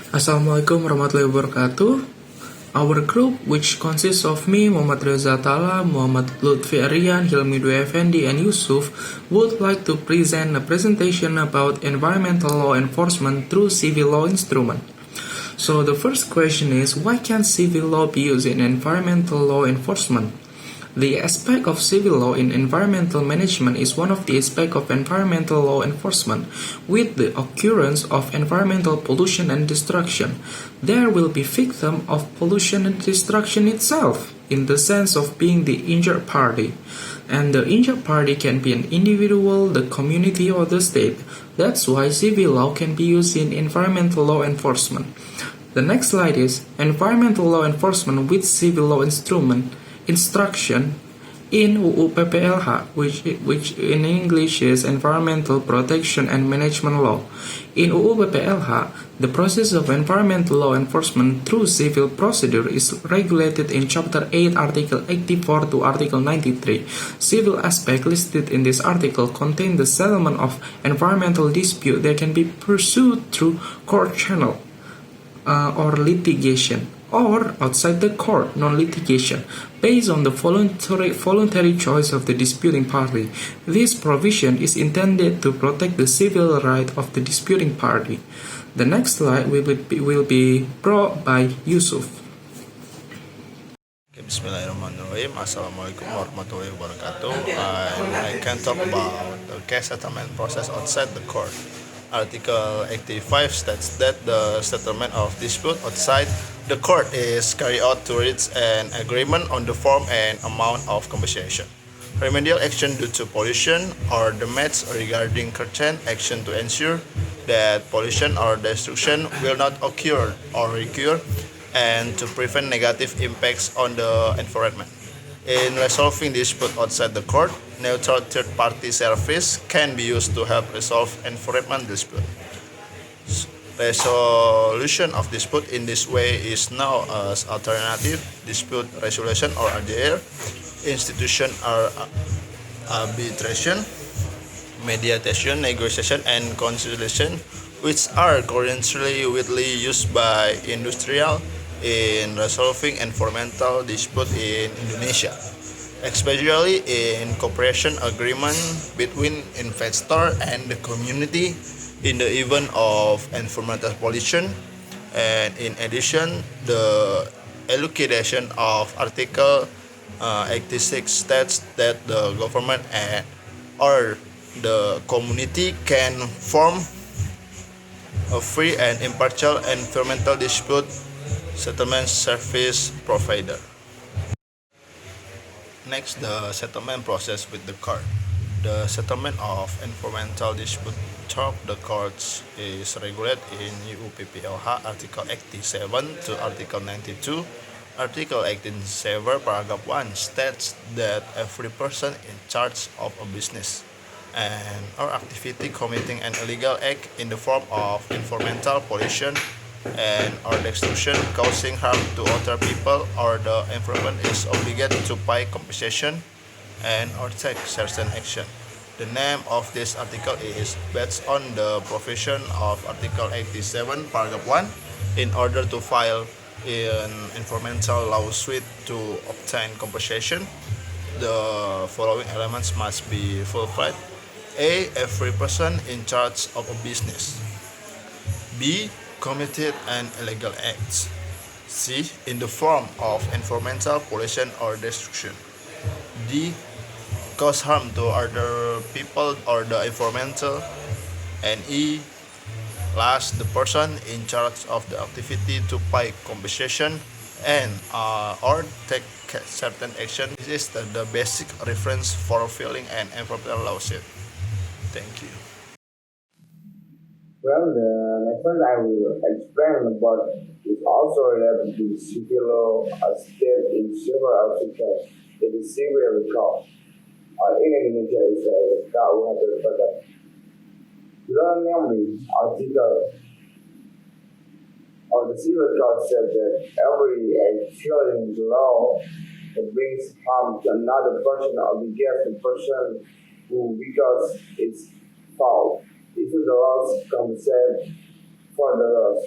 Assalamualaikum warahmatullahi wabarakatuh. Our group, which consists of me, Muhammad Reza Tala, Muhammad Lutfi Aryan, Hilmi Dwi Effendi, and Yusuf, would like to present a presentation about environmental law enforcement through civil law instrument. So the first question is, why can civil law be used in environmental law enforcement? The aspect of civil law in environmental management is one of the aspects of environmental law enforcement. With the occurrence of environmental pollution and destruction, there will be victim of pollution and destruction itself, in the sense of being the injured party. And the injured party can be an individual, the community, or the state. That's why civil law can be used in environmental law enforcement. The next slide is environmental law enforcement with civil law instruction in UU PPLH, which in English is Environmental Protection and Management Law. In UU PPLH, the process of environmental law enforcement through civil procedure is regulated in Chapter 8, Article 84 to Article 93. Civil aspects listed in this article contain the settlement of environmental dispute that can be pursued through court channel or litigation, or outside the court, non-litigation, based on the voluntary choice of the disputing party. This provision is intended to protect the civil right of the disputing party. The next slide will be brought by Yusuf. Bismillahirrahmanirrahim. Assalamualaikum warahmatullahi wabarakatuh. I can talk about the case settlement process outside the court. Article 85 states that the settlement of dispute outside the court is carried out to reach an agreement on the form and amount of compensation, remedial action due to pollution, or damage regarding certain action to ensure that pollution or destruction will not occur or recur, and to prevent negative impacts on the environment. In resolving dispute outside the court, neutral third-party service can be used to help resolve environment dispute. Resolution of dispute in this way is known as alternative dispute resolution, or ADR, institution or arbitration, mediation, negotiation, and conciliation, which are currently widely used by industrial in resolving environmental dispute in Indonesia, especially in cooperation agreement between investor and the community in the event of environmental pollution. And in addition, the elucidation of Article 86 states that the government or the community can form a free and impartial environmental dispute settlement service provider. Next, the settlement process with the court. The settlement of environmental dispute through the courts is regulated in UU PPLH Article 87 to Article 92. Article 87 paragraph 1 states that every person in charge of a business and or activity committing an illegal act in the form of environmental pollution and or destruction causing harm to other people or the environment is obligated to pay compensation and or take certain action. The name of this article is based on the provision of Article 87 paragraph 1. In order to file an environmental lawsuit to obtain compensation, the following elements must be fulfilled. A. Every person in charge of a business. B. Committed an illegal act. C. In the form of environmental pollution or destruction. D. Cause harm to other people or the environmental. And E. Last, the person in charge of the activity to pay compensation and or take certain action. This is the basic reference for filing an environmental lawsuit. Thank you. Well, the next one I will explain about is also related to civil law as stated in several articles in the civil code. In Indonesia is KUHP pada bulan namely article of the civil code said that every action in the law that brings harm to another person obligates the person who because it's fault. If the laws compensate for the loss.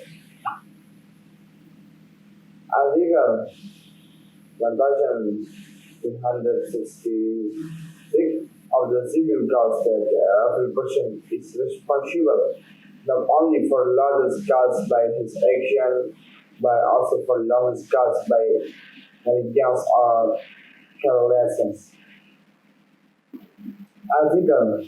Article 1266 of the Civil Code that every person is responsible not only for losses caused by his action, but also for losses caused by negligence or carelessness. Article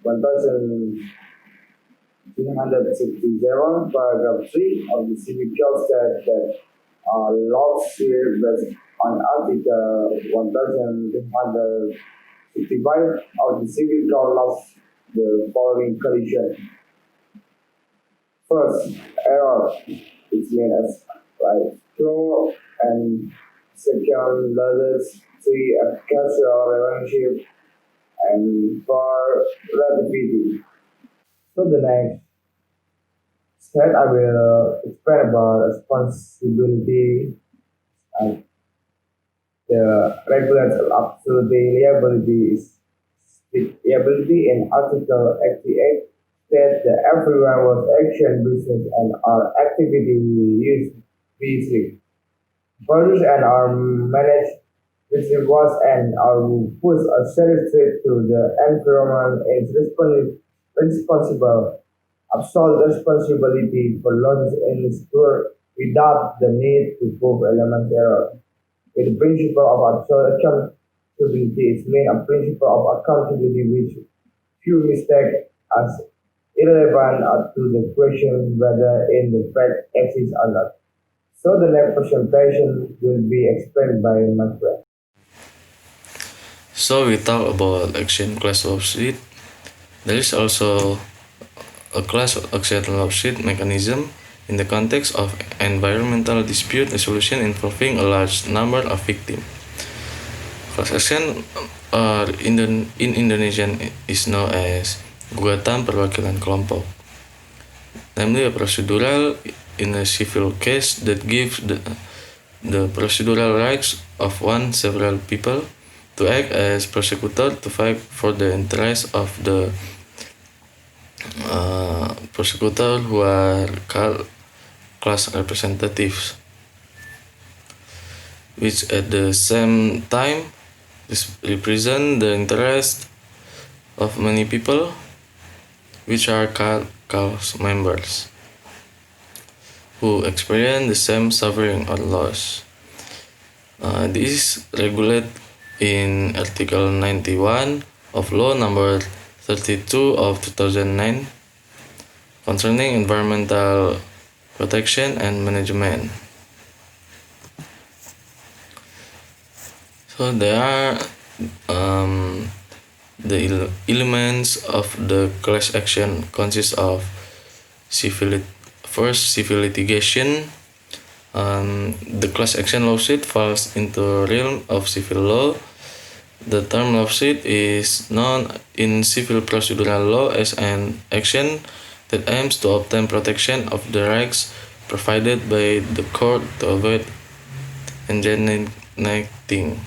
1367, paragraph 3 of the Civil Code says that laws here based on Article 1265 of the Civil Code laws the following conditions. First, error is meant as like true, and second, losses, three, a causal relationship, and four, relativity. So the next step, I will explain about responsibility and the regulated absolute liability is strict liability in Article 88 states that everyone was action, business, and our activity will use wisely. Produce and are managed which was and are push a serious threat to the environment is responsible absolute responsibility for losses in the store without the need to prove element error. The principle of absolute accountability is main a principle of accountability which few mistakes as irrelevant to the question whether in the fact exists or not. So the next presentation will be explained by my friend. So we talk about action class lawsuit. There is also a class action lawsuit mechanism in the context of environmental dispute resolution involving a large number of victims. Class action in Indonesian is known as gugatan perwakilan kelompok, namely a procedural in a civil case that gives the procedural rights of one several people to act as prosecutor to fight for the interests of the prosecutor who are called class representatives, which at the same time represent the interest of many people, which are called class members, who experience the same suffering or loss. This is regulated in Article 91 of Law Number 32 of 2009 concerning environmental protection and management. So there are the elements of the class action consist of civil litigation. The class action lawsuit falls into the realm of civil law. The term lawsuit is known in civil procedural law as an action that aims to obtain protection of the rights provided by the court to avoid alienating.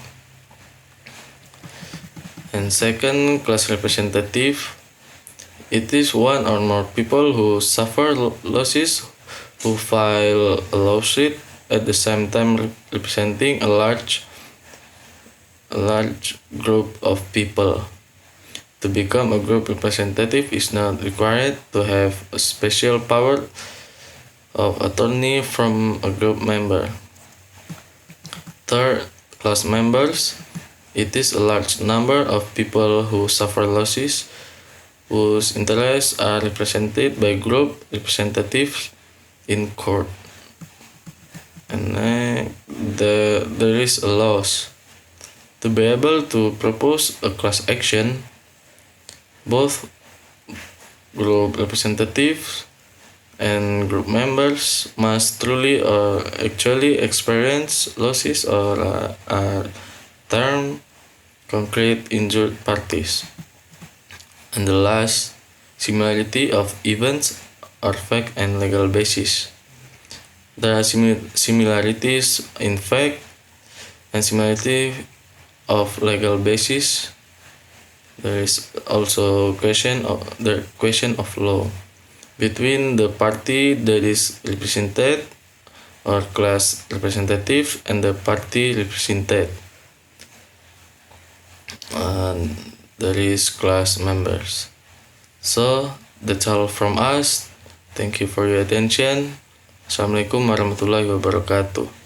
And second, class representative. It is one or more people who suffer losses who file a lawsuit at the same time representing a large group of people. To become a group representative is not required to have a special power of attorney from a group member. Third, class members. It is a large number of people who suffer losses whose interests are represented by group representatives in court. And there is a loss. To be able to propose a class action, both group representatives and group members must truly or actually experience losses or are termed concrete injured parties. And the last, similarity of events or fact and legal basis. There are similarities in fact and similarity of legal basis. There is also the question of law between the party that is represented our class representative and the party represented. And there is class members. So that's all from us. Thank you for your attention. Assalamualaikum warahmatullahi wabarakatuh.